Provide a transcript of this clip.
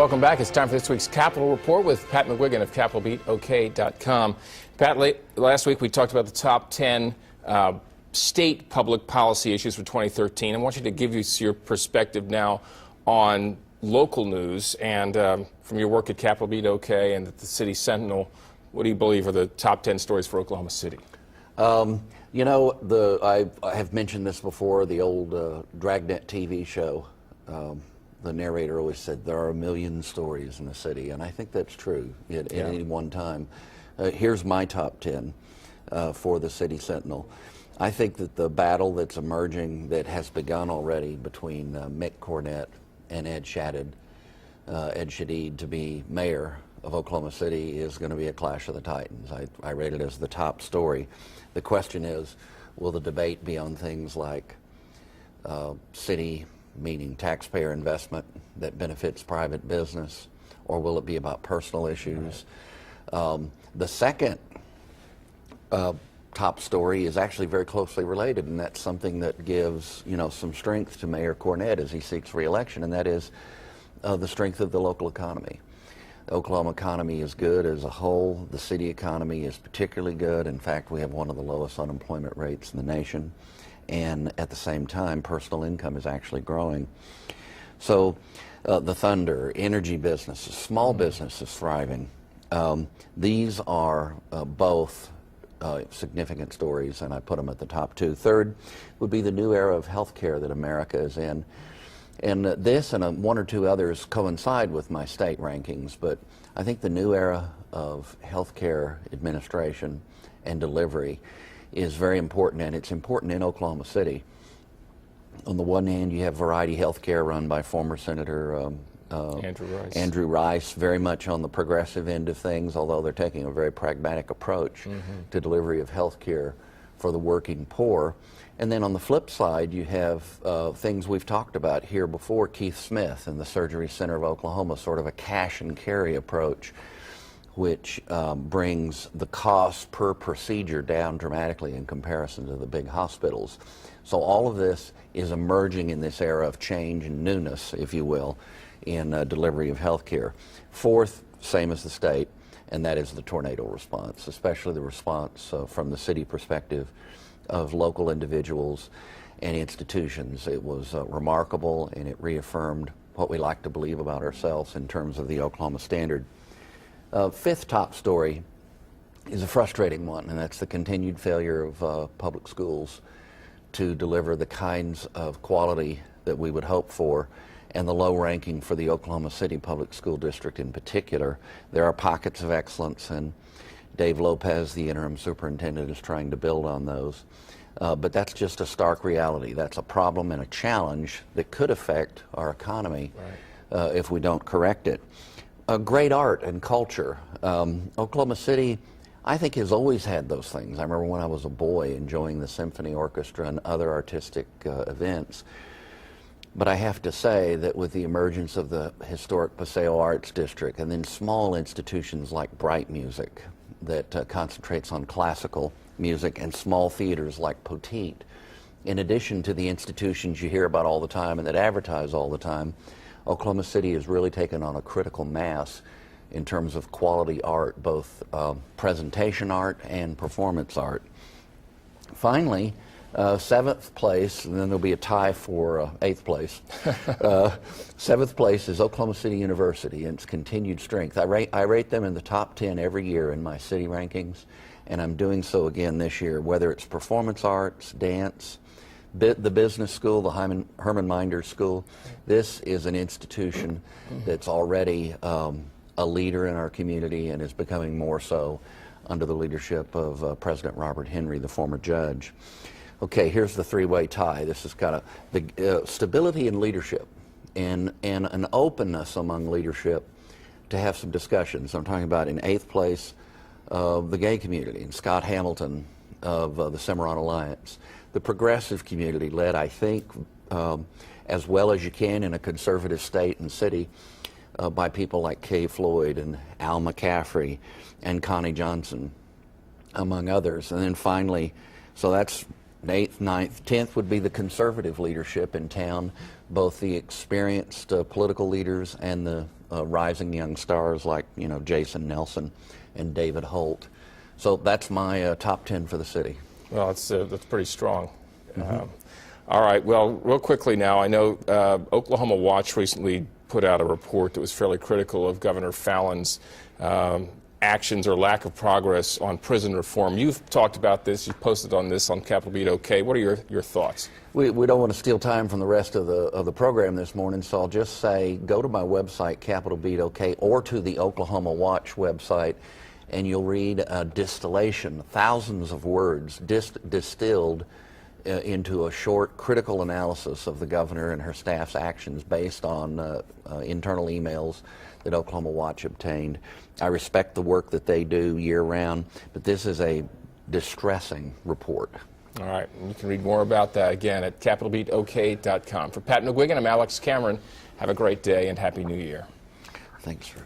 welcome back. It's time for this week's Capitol Report with Pat McGuigan of CapitolBeatOK.com. Pat, last week we talked about the top 10 state public policy issues for 2013. I want you to give us your perspective now on local news and from your work at Capitol Beat OK and at the City Sentinel, what do you believe are the top 10 stories for Oklahoma City? You know, I have mentioned this before, the old Dragnet TV show. The narrator always said there are a million stories in the city, and I think that's true at any one time. Here's my top 10 for the City Sentinel. I think that the battle that's emerging, that has begun already between Mick Cornett and Ed Shadid to be mayor of Oklahoma City, is going to be a clash of the titans. I rate it as the top story. The question is, will the debate be on things like city, meaning taxpayer investment that benefits private business, or will it be about personal issues? The second top story is actually very closely related, and that's something that gives, you know, some strength to Mayor Cornett as he seeks re-election, and that is the strength of the local economy. The Oklahoma economy is good as a whole. The city economy is particularly good. In fact, we have one of the lowest unemployment rates in the nation. And at the same time, personal income is actually growing. So the thunder, energy businesses, small businesses thriving. These are both significant stories, and I put them at the top two. Third would be the new era of healthcare that America is in. And this and one or two others coincide with my state rankings, but I think the new era of healthcare administration and delivery is very important, and it's important in Oklahoma City. On the one hand, you have Variety Healthcare run by former Senator Andrew Rice, very much on the progressive end of things, although they're taking a very pragmatic approach to delivery of health care for the working poor. And then on the flip side, you have things we've talked about here before, Keith Smith and the Surgery Center of Oklahoma, sort of a cash and carry approach, which brings the cost per procedure down dramatically in comparison to the big hospitals. So all of this is emerging in this era of change and newness, if you will, in delivery of health care. Fourth, same as the state, and that is the tornado response, especially the response from the city perspective of local individuals and institutions. It was remarkable, and it reaffirmed what we like to believe about ourselves in terms of the Oklahoma Standard. Fifth top story is a frustrating one, and that's the continued failure of public schools to deliver the kinds of quality that we would hope for, and the low ranking for the Oklahoma City Public School District in particular. There are pockets of excellence, and Dave Lopez, the interim superintendent, is trying to build on those. But that's just a stark reality. That's a problem and a challenge that could affect our economy if we don't correct it. Great art and culture. Oklahoma City, I think, has always had those things. I remember when I was a boy enjoying the symphony orchestra and other artistic events. But I have to say that with the emergence of the historic Paseo Arts District and then small institutions like Bright Music that concentrates on classical music, and small theaters like Poteet, in addition to the institutions you hear about all the time and that advertise all the time, Oklahoma City has really taken on a critical mass in terms of quality art, both presentation art and performance art. Finally, seventh place, and then there'll be a tie for eighth place. Seventh place is Oklahoma City University and its continued strength. I rate them in the top 10 every year in my city rankings, and I'm doing so again this year, whether it's performance arts, dance, the business school, the Herman Minder School. This is an institution that's already a leader in our community and is becoming more so under the leadership of President Robert Henry, the former judge. Okay, here's the three-way tie. This is kind of the stability in leadership and an openness among leadership to have some discussions. I'm talking about in eighth place, the gay community, and Scott Hamilton of the Cimarron Alliance. The progressive community, led, I think, as well as you can in a conservative state and city, by people like Kay Floyd and Al McCaffrey and Connie Johnson, among others. And then finally, so that's 8th, 9th, 10th would be the conservative leadership in town, both the experienced political leaders and the rising young stars like, Jason Nelson and David Holt. So that's my top 10 for the city. Well, that's pretty strong. All right. Well, real quickly now, I know Oklahoma Watch recently put out a report that was fairly critical of Governor Fallon's actions or lack of progress on prison reform. You've talked about this. You've posted on this on Capitol Beat OK. What are your thoughts? We don't want to steal time from the rest of the program this morning, so I'll just say go to my website, Capitol Beat OK, or to the Oklahoma Watch website, and you'll read a distillation, thousands of words distilled into a short critical analysis of the governor and her staff's actions based on internal emails that Oklahoma Watch obtained. I respect the work that they do year-round, but this is a distressing report. All right. And you can read more about that again at CapitolBeatOK.com. For Pat McGuigan, I'm Alex Cameron. Have a great day and Happy New Year. Thanks, sir.